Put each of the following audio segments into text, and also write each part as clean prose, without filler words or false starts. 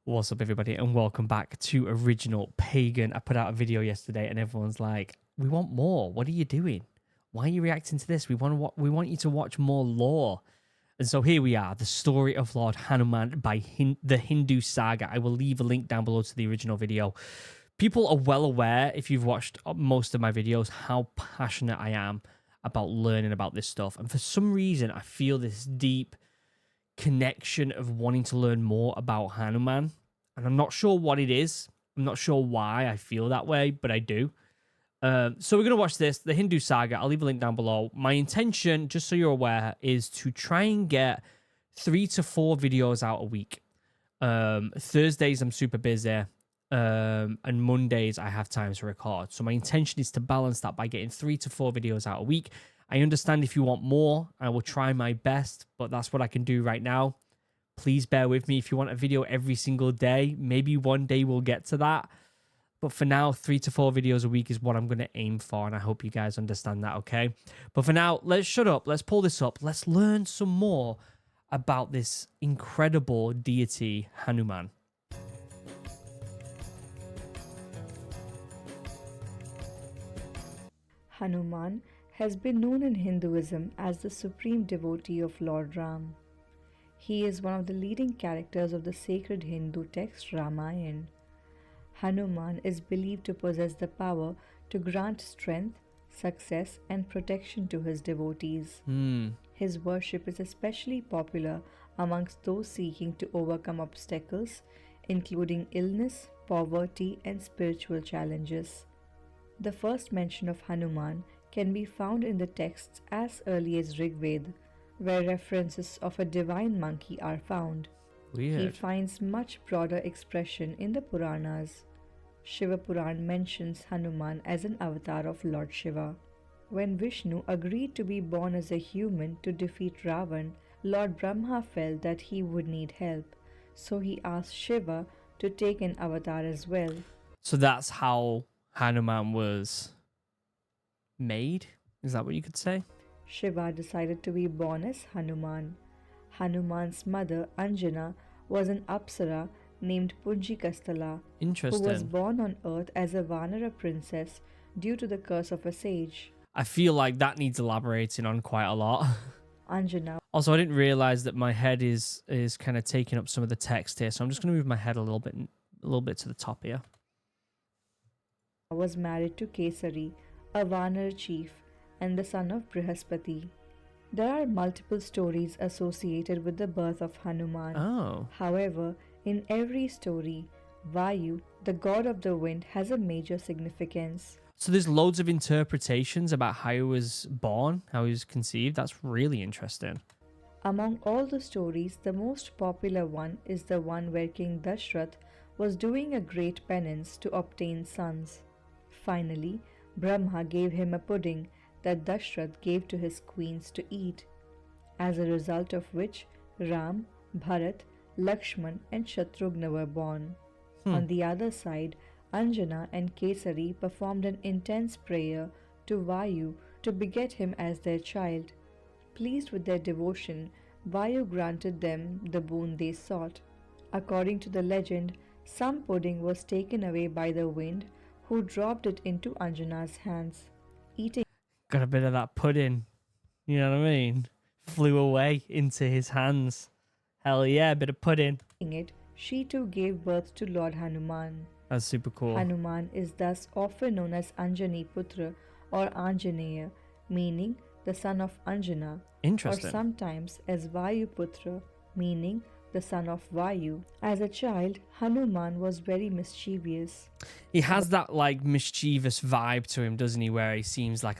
What's up, everybody, and welcome back to Original Pagan. I put out a video yesterday, and everyone's like, "We want more. What are you doing? Why are you reacting to this? We want you to watch more lore." And so here we are, the story of Lord Hanuman by the Hindu saga. I will leave a link down below to the original video. People are well aware, if you've watched most of my videos, how passionate I am about learning about this stuff. And for some reason, I feel this deep connection of wanting to learn more about Hanuman, and I'm not sure what it is. I'm not sure why I feel that way, but I do. So we're gonna watch this, the Hindu saga. I'll leave a link down below. My intention, just so you're aware, is to try and get 3 to 4 videos out a week. Thursdays I'm super busy, and Mondays I have time to record. So my intention is to balance that by getting 3 to 4 videos out a week. I understand if you want more, I will try my best, but that's what I can do right now. Please bear with me if you want a video every single day. Maybe one day we'll get to that. But for now, 3 to 4 videos a week is what I'm going to aim for, and I hope you guys understand that, okay? But for now, let's shut up. Let's pull this up. Let's learn some more about this incredible deity, Hanuman. Hanuman has been known in Hinduism as the supreme devotee of Lord Ram. He is one of the leading characters of the sacred Hindu text Ramayana. Hanuman is believed to possess the power to grant strength, success, and protection to his devotees. His worship is especially popular amongst those seeking to overcome obstacles, including illness, poverty, and spiritual challenges. The first mention of Hanuman can be found in the texts as early as Rig Veda, where references of a divine monkey are found. He Weird. finds much broader expression in the Puranas. Shiva Puran mentions Hanuman as an avatar of Lord Shiva. When Vishnu agreed to be born as a human to defeat Ravan, Lord Brahma felt that he would need help, so he asked Shiva to take an avatar as well. So that's how Hanuman was made? Is that what you could say? Shiva decided to be born as Hanuman. Hanuman's mother, Anjana, was an Apsara named Punjikasthala, who was Interesting. born on earth as a Vanara princess due to the curse of a sage. I feel like that needs elaborating on quite a lot. Anjana Also, I didn't realize that my head is kind of taking up some of the text here, so I'm just going to move my head a little bit to the top here. was married to Kesari, a Vanar chief, and the son of Brihaspati. There are multiple stories associated with the birth of Hanuman. Oh, However, in every story, Vayu, the god of the wind, has a major significance. so there's loads of interpretations about how he was born, how he was conceived. That's really interesting. Among all the stories, the most popular one is the one where King Dashrath was doing a great penance to obtain sons. Finally, Brahma gave him a pudding that Dashrath gave to his queens to eat, as a result of which Ram, Bharat, Lakshman, and Shatrughna were born. On the other side, Anjana and Kesari performed an intense prayer to Vayu to beget him as their child. Pleased with their devotion, Vayu granted them the boon they sought. According to the legend, some pudding was taken away by the wind, who dropped it into Anjana's hands. Eating Got a bit of that pudding. You know what I mean? Flew away into his hands. Hell yeah, a bit of pudding. it, she too gave birth to Lord Hanuman. That's super cool. Hanuman is thus often known as Anjani Putra or Anjaneya, meaning the son of Anjana, or Interesting. sometimes as Vayu Putra, meaning the son of Vayu. As a child, Hanuman was very mischievous. He has that like mischievous vibe to him, doesn't he? Where he seems like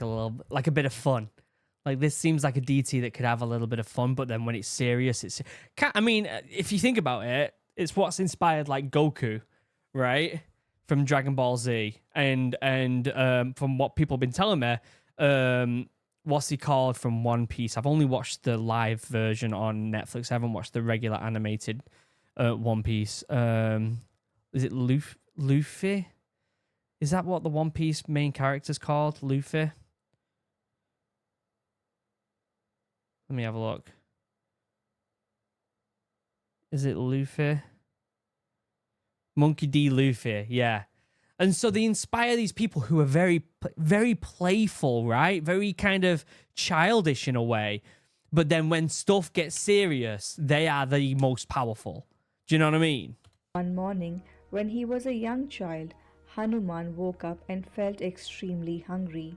like a bit of fun. Like this seems like a deity that could have a little bit of fun, but then when it's serious, I mean, if you think about it, it's what's inspired like Goku, right? From Dragon Ball Z, and from what people have been telling me, what's he called from One Piece? I've only watched the live version on Netflix. I haven't watched the regular animated One Piece. Is it Luffy? Is that what the One Piece main character's called? Luffy? Let me have a look. Is it Luffy? Monkey D. Luffy, yeah. And so they inspire these people who are very playful, right? Very kind of childish in a way. But then when stuff gets serious, they are the most powerful. Do you know what I mean? One morning, when he was a young child, Hanuman woke up and felt extremely hungry.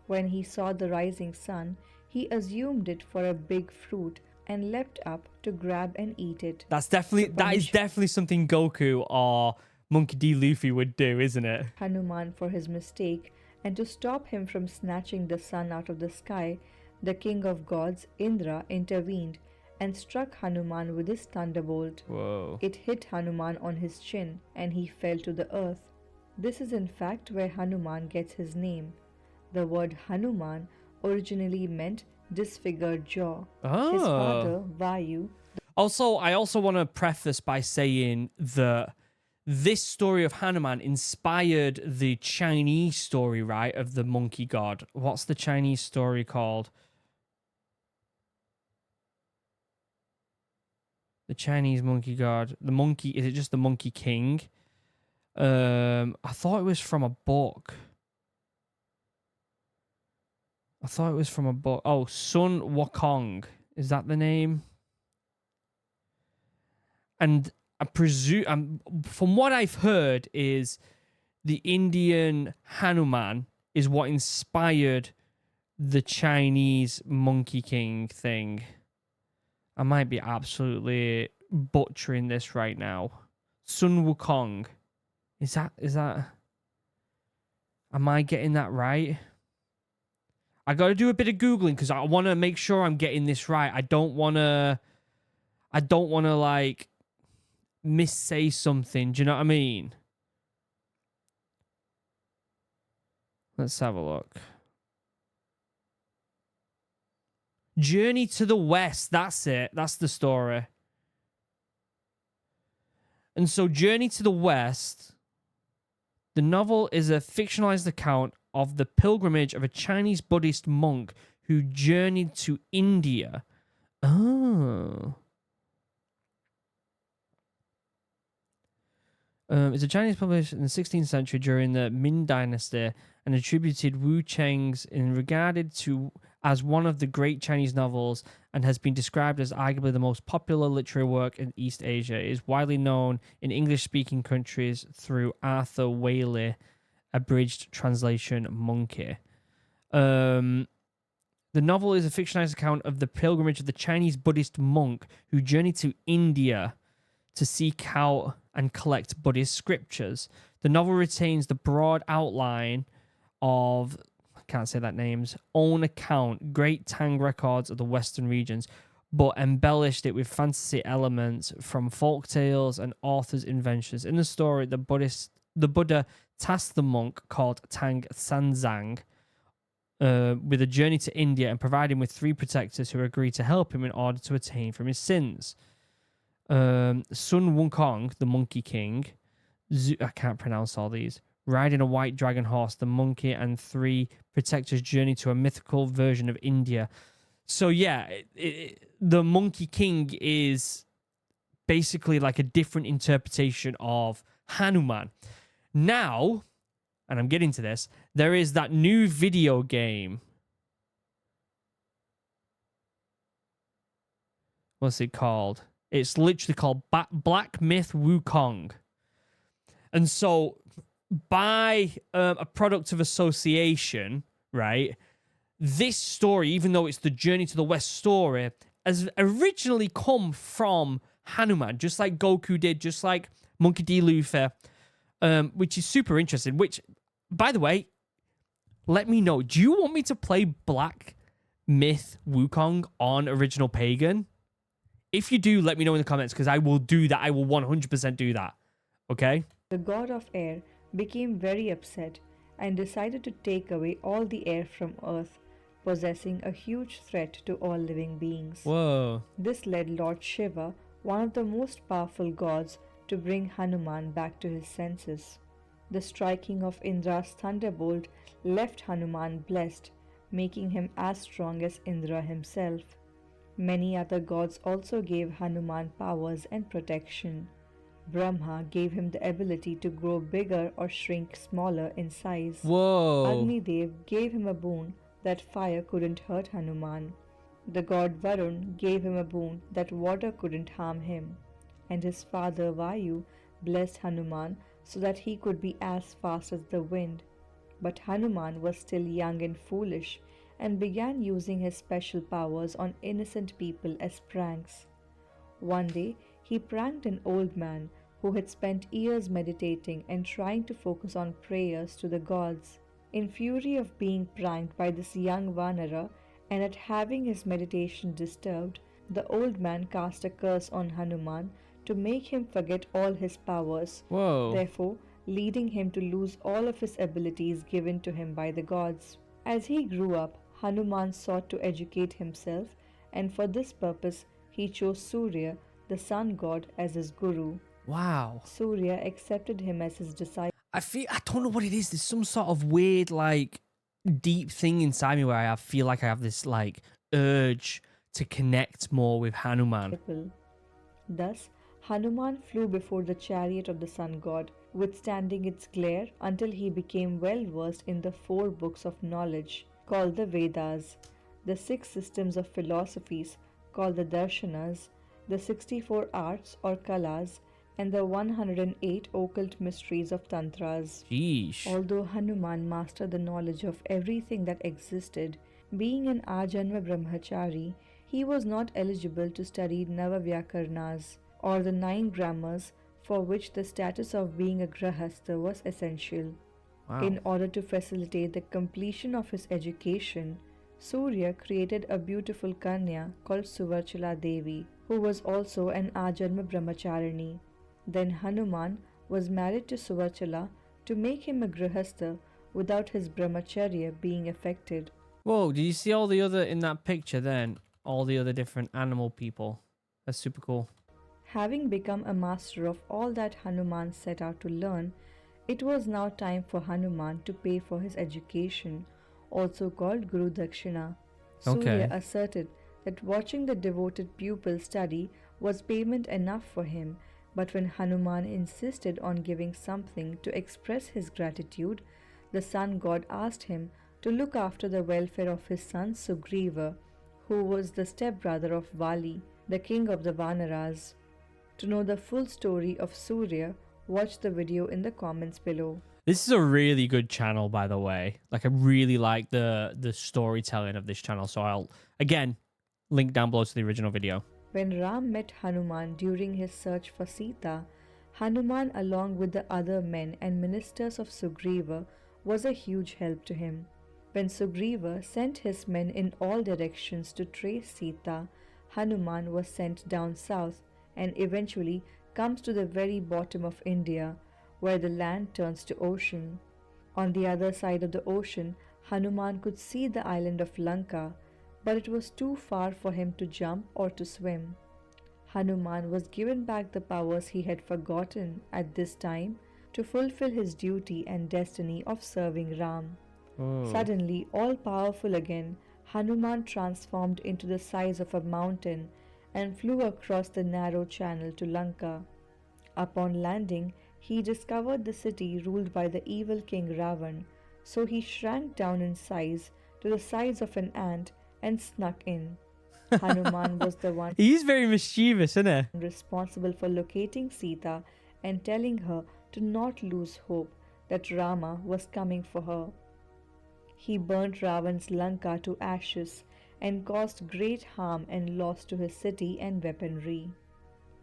When he saw the rising sun, he assumed it for a big fruit and leapt up to grab and eat it. That is definitely something Goku or Monkey D. Luffy would do, isn't it? Hanuman for his mistake, and to stop him from snatching the sun out of the sky, the king of gods, Indra, intervened and struck Hanuman with his thunderbolt. Whoa. It hit Hanuman on his chin and he fell to the earth. This is in fact where Hanuman gets his name. The word Hanuman originally meant disfigured jaw. His father, Vayu. Also, I also want to preface by saying that this story of Hanuman inspired the Chinese story, right, of the monkey god. What's the Chinese story called? The Chinese monkey god. The monkey, is it just the Monkey King? I thought it was from a book. Oh, Sun Wukong. Is that the name? And I presume, from what I've heard, is the Indian Hanuman is what inspired the Chinese Monkey King thing. I might be absolutely butchering this right now. Sun Wukong. Is that... Am I getting that right? I got to do a bit of Googling because I want to make sure I'm getting this right. I don't want to, like, missay something. Do you know what I mean? Let's have a look. Journey to the West. That's it. That's the story. And so Journey to the West, the novel is a fictionalized account of the pilgrimage of a Chinese Buddhist monk who journeyed to India. Oh. It's a Chinese published in the 16th century during the Ming Dynasty and attributed Wu Cheng's in regarded to as one of the great Chinese novels and has been described as arguably the most popular literary work in East Asia. It is widely known in English-speaking countries through Arthur Waley, abridged translation Monkey. The novel is a fictionalized account of the pilgrimage of the Chinese Buddhist monk who journeyed to India to seek out and collect Buddhist scriptures. The novel retains the broad outline of, I can't say that name's, own account, Great Tang records of the Western regions, but embellished it with fantasy elements from folk tales and authors' inventions. In the story, the Buddha tasked the monk called Tang Sanzang with a journey to India and provided him with 3 protectors who agreed to help him in order to attain from his sins. Sun Wukong, the Monkey King, I can't pronounce all these, riding a white dragon horse, the monkey and 3 protectors journey to a mythical version of India. So yeah, the Monkey King is basically like a different interpretation of Hanuman. Now, and I'm getting to this, there is that new video game. What's it called? It's literally called Black Myth Wukong. And so, by a product of association, right, this story, even though it's the Journey to the West story, has originally come from Hanuman, just like Goku did, just like Monkey D. Luffy, which is super interesting. Which, by the way, let me know. Do you want me to play Black Myth Wukong on Original Pagan? If you do, let me know in the comments, because I will do that. I will 100% do that. Okay? The god of air became very upset and decided to take away all the air from Earth, possessing a huge threat to all living beings. Whoa. This led Lord Shiva, one of the most powerful gods, to bring Hanuman back to his senses. The striking of Indra's thunderbolt left Hanuman blessed, making him as strong as Indra himself. Many other gods also gave Hanuman powers and protection. Brahma gave him the ability to grow bigger or shrink smaller in size. Whoa. Agni Dev gave him a boon that fire couldn't hurt Hanuman. The god Varun gave him a boon that water couldn't harm him. And his father Vayu blessed Hanuman so that he could be as fast as the wind. But Hanuman was still young and foolish and began using his special powers on innocent people as pranks. One day, he pranked an old man who had spent years meditating and trying to focus on prayers to the gods. In fury of being pranked by this young Vanara and at having his meditation disturbed, the old man cast a curse on Hanuman to make him forget all his powers, Whoa. therefore leading him to lose all of his abilities given to him by the gods. As he grew up, Hanuman sought to educate himself, and for this purpose he chose Surya, the sun god, as his guru. Wow. Surya accepted him as his disciple. I don't know what it is. There's some sort of weird, like, deep thing inside me where I feel like I have this, like, urge to connect more with Hanuman. Thus, Hanuman flew before the chariot of the sun god, withstanding its glare until he became well versed in the 4 books of knowledge called the Vedas, the 6 systems of philosophies called the Darshanas, the 64 arts or Kalas, and the 108 occult mysteries of Tantras. Sheesh. Although Hanuman mastered the knowledge of everything that existed, being an Ajanma Brahmachari, he was not eligible to study Navavyakarnas, or the 9 grammars for which the status of being a Grahastha was essential. Wow. In order to facilitate the completion of his education, Surya created a beautiful Kanya called Suvarchala Devi, who was also an Ajanma Brahmacharini. Then Hanuman was married to Suvarchala to make him a Grihastha without his Brahmacharya being affected. Whoa, did you see all the other, in that picture then, all the other different animal people? That's super cool. Having become a master of all that Hanuman set out to learn, it was now time for Hanuman to pay for his education, also called Guru Dakshina. Surya asserted that watching the devoted pupil study was payment enough for him, but when Hanuman insisted on giving something to express his gratitude, the sun god asked him to look after the welfare of his son Sugriva, who was the stepbrother of Vali, the king of the Vanaras. To know the full story of Surya, watch the video in the comments below. This is a really good channel, by the way. Like, I really like the storytelling of this channel. So I'll, again, link down below to the original video. When Ram met Hanuman during his search for Sita, Hanuman, along with the other men and ministers of Sugriva, was a huge help to him. When Sugriva sent his men in all directions to trace Sita, Hanuman was sent down south and eventually comes to the very bottom of India, where the land turns to ocean. On the other side of the ocean, Hanuman could see the island of Lanka, but it was too far for him to jump or to swim. Hanuman was given back the powers he had forgotten at this time to fulfill his duty and destiny of serving Ram. Suddenly, all powerful again, Hanuman transformed into the size of a mountain and flew across the narrow channel to Lanka. Upon landing, he discovered the city ruled by the evil king Ravan, so he shrank down in size to the size of an ant and snuck in. Hanuman was the one He's very mischievous, isn't he? responsible for locating Sita and telling her to not lose hope that Rama was coming for her. He burnt Ravan's Lanka to ashes and caused great harm and loss to his city and weaponry.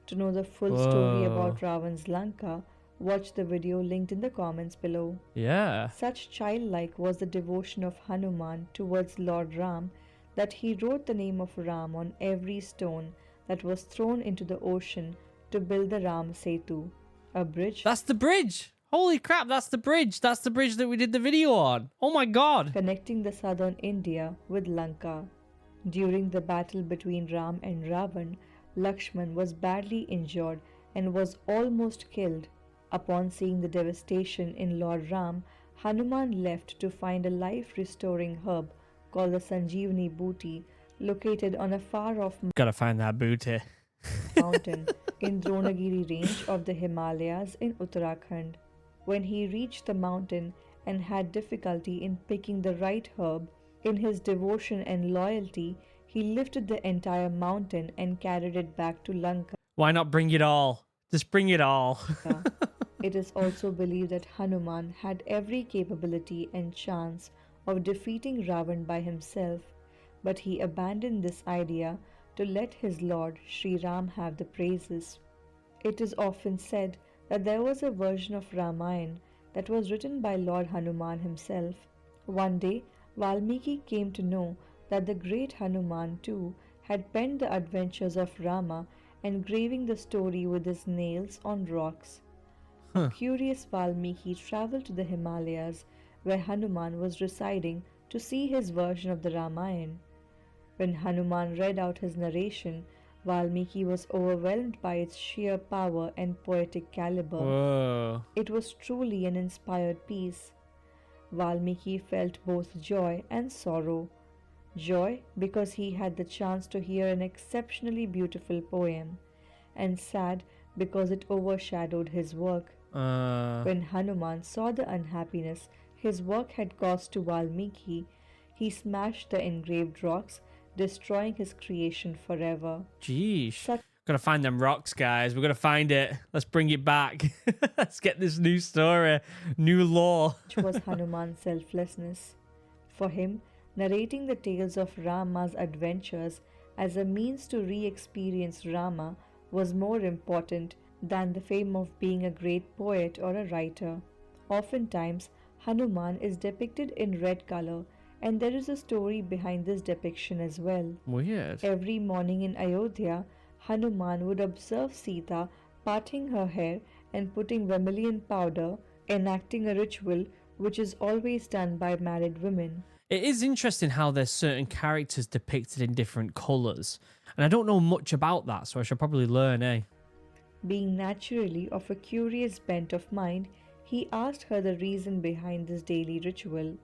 To know the full story about Ravan's Lanka, watch the video linked in the comments below. Yeah. Such childlike was the devotion of Hanuman towards Lord Ram that he wrote the name of Ram on every stone that was thrown into the ocean to build the Ram Setu, a bridge. That's the bridge. Holy crap, that's the bridge. That's the bridge that we did the video on. Oh my god. Connecting the southern India with Lanka. During the battle between Ram and Ravan, Lakshman was badly injured and was almost killed. Upon seeing the devastation in Lord Ram, Hanuman left to find a life-restoring herb called the Sanjeevani Booty, located on a far-off Gotta find that booty. mountain. in Dronagiri range of the Himalayas in Uttarakhand. When he reached the mountain and had difficulty in picking the right herb, in his devotion and loyalty, he lifted the entire mountain and carried it back to Lanka. Why not bring it all? Just bring it all. It is also believed that Hanuman had every capability and chance of defeating Ravan by himself, but he abandoned this idea to let his lord Sri Ram have the praises. It is often said that there was a version of Ramayana that was written by Lord Hanuman himself. One day, Valmiki came to know that the great Hanuman too had penned the adventures of Rama, engraving the story with his nails on rocks. A curious Valmiki traveled to the Himalayas where Hanuman was residing to see his version of the Ramayana. When Hanuman read out his narration, Valmiki was overwhelmed by its sheer power and poetic caliber. Whoa. It was truly an inspired piece. Valmiki felt both joy and sorrow. Joy because he had the chance to hear an exceptionally beautiful poem, and sad because it overshadowed his work. When Hanuman saw the unhappiness his work had caused to Valmiki, he smashed the engraved rocks, destroying his creation forever. Jeez. Such Gotta find them rocks, guys. We're gonna find it. Let's bring it back. Let's get this new story, new lore. was Hanuman's selflessness. For him, narrating the tales of Rama's adventures as a means to re experience Rama was more important than the fame of being a great poet or a writer. Oftentimes, Hanuman is depicted in red color, and there is a story behind this depiction as well. Weird. Every morning in Ayodhya, Hanuman would observe Sita parting her hair and putting vermilion powder, enacting a ritual which is always done by married women. It is interesting how there's certain characters depicted in different colours. And I don't know much about that, so I should probably learn, eh? Being naturally of a curious bent of mind, he asked her the reason behind this daily ritual.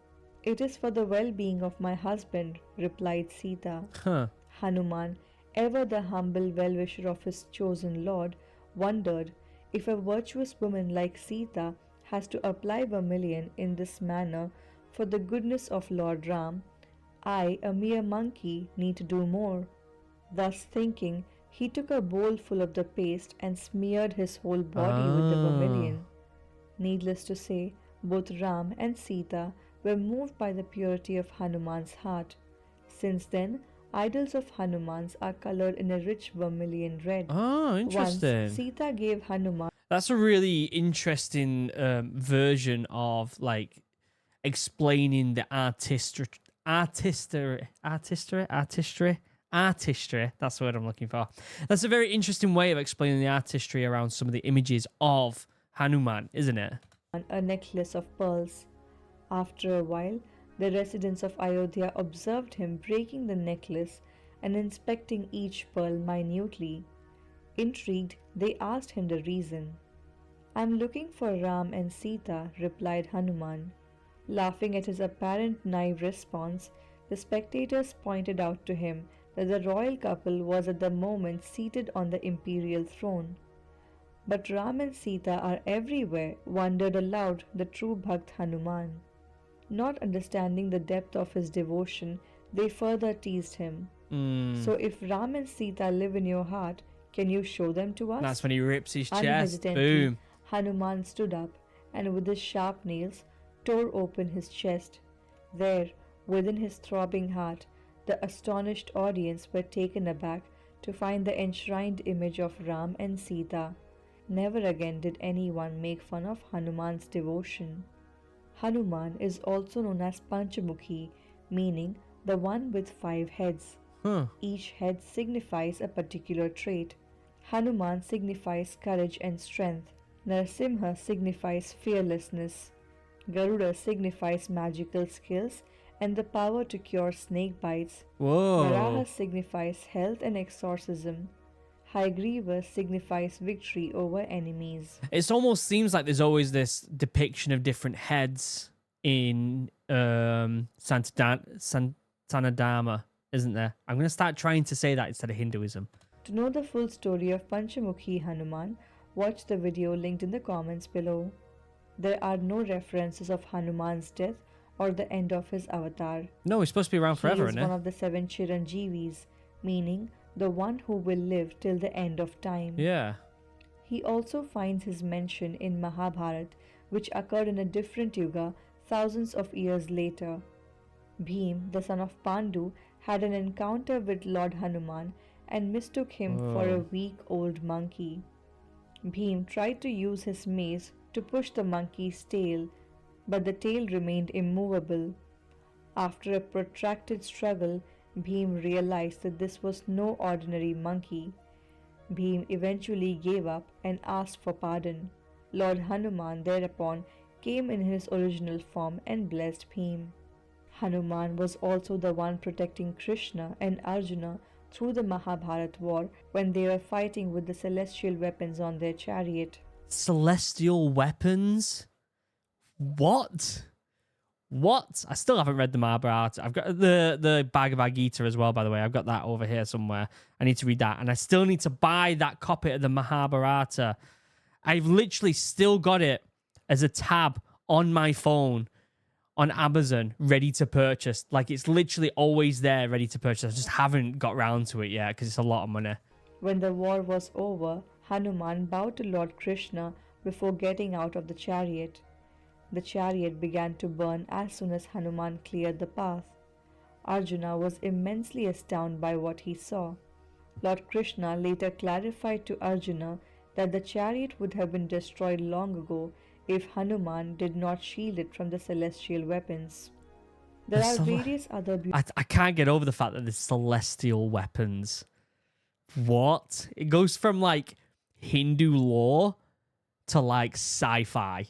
"It is for the well being of my husband," replied Sita. Huh. Hanuman, ever the humble well wisher of his chosen lord, wondered if a virtuous woman like Sita has to apply vermilion in this manner for the goodness of Lord Ram, I, a mere monkey, need to do more. Thus thinking, he took a bowl full of the paste and smeared his whole body with the vermilion. Needless to say, both Ram and Sita were moved by the purity of Hanuman's heart. Since then, idols of Hanuman's are colored in a rich vermilion red. Oh, interesting. Once, Sita gave Hanuman That's a really interesting version of like explaining the artistry. That's the word I'm looking for. That's a very interesting way of explaining the artistry around some of the images of Hanuman, isn't it? a necklace of pearls. After a while, the residents of Ayodhya observed him breaking the necklace and inspecting each pearl minutely. Intrigued, they asked him the reason. "I'm looking for Ram and Sita," replied Hanuman. Laughing at his apparent naive response, the spectators pointed out to him that the royal couple was at the moment seated on the imperial throne. "But Ram and Sita are everywhere," wondered aloud the true Bhakt Hanuman. Not understanding the depth of his devotion, they further teased him. "So if Ram and Sita live in your heart, can you show them to us?" That's when he rips his chest. Unhesitantly, Boom. Hanuman stood up and with his sharp nails tore open his chest. There, within his throbbing heart, the astonished audience were taken aback to find the enshrined image of Ram and Sita. Never again did anyone make fun of Hanuman's devotion. Hanuman is also known as Panchamukhi, meaning the one with 5 heads. Each head signifies a particular trait. Hanuman signifies courage and strength. Narasimha signifies fearlessness. Garuda signifies magical skills and the power to cure snake bites. Whoa. Varaha signifies health and exorcism. Hygriva signifies victory over enemies. It almost seems like there's always this depiction of different heads in Santanadharma, isn't there? I'm going to start trying to say that instead of Hinduism. To know the full story of Panchamukhi Hanuman, watch the video linked in the comments below. There are no references of Hanuman's death or the end of his avatar. No, he's supposed to be around He forever, is isn't one he? of the 7 Chiranjeevis, meaning the one who will live till the end of time. Yeah. He also finds his mention in Mahabharata, which occurred in a different yuga thousands of years later. Bhim, the son of Pandu, had an encounter with Lord Hanuman and mistook him for a Oh. weak old monkey. Bhim tried to use his mace to push the monkey's tail, but the tail remained immovable. After a protracted struggle, Bhim realized that this was no ordinary monkey. Bhim eventually gave up and asked for pardon. Lord Hanuman thereupon came in his original form and blessed Bhim. Hanuman was also the one protecting Krishna and Arjuna through the Mahabharata war when they were fighting with the celestial weapons on their chariot. Celestial weapons? What? What? I still haven't read the Mahabharata. I've got the Bhagavad Gita as well, by the way. I've got that over here somewhere. I need to read that. And I still need to buy that copy of the Mahabharata. I've literally still got it as a tab on my phone on Amazon, ready to purchase. Like, it's literally always there, ready to purchase. I just haven't got round to it yet because it's a lot of money. When the war was over, Hanuman bowed to Lord Krishna before getting out of the chariot. The chariot began to burn as soon as Hanuman cleared the path. Arjuna was immensely astounded by what he saw. Lord Krishna later clarified to Arjuna that the chariot would have been destroyed long ago if Hanuman did not shield it from the celestial weapons. There are various other I can't get over the fact that there's celestial weapons. What? It goes from like Hindu lore to like sci-fi.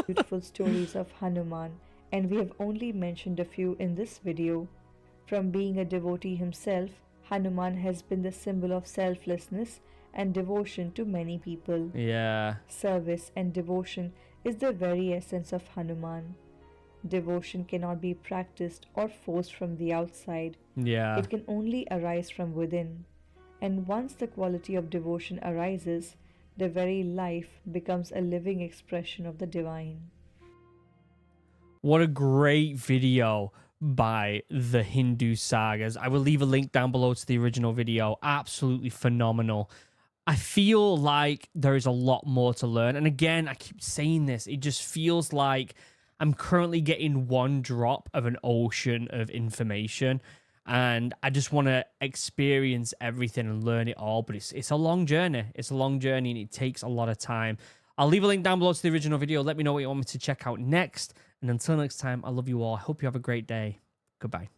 beautiful stories of Hanuman, and we have only mentioned a few in this video. From being a devotee himself, Hanuman has been the symbol of selflessness and devotion to many people. Yeah. Service and devotion is the very essence of Hanuman. Devotion cannot be practiced or forced from the outside. Yeah. It can only arise from within. And once the quality of devotion arises, the very life becomes a living expression of the divine. What a great video by the Hindu sagas. I will leave a link down below to the original video. Absolutely phenomenal. I feel like there is a lot more to learn. And again, I keep saying this. It just feels like I'm currently getting one drop of an ocean of information. And I just want to experience everything and learn it all. But it's a long journey. It's a long journey and it takes a lot of time. I'll leave a link down below to the original video. Let me know what you want me to check out next. And until next time, I love you all. I hope you have a great day. Goodbye.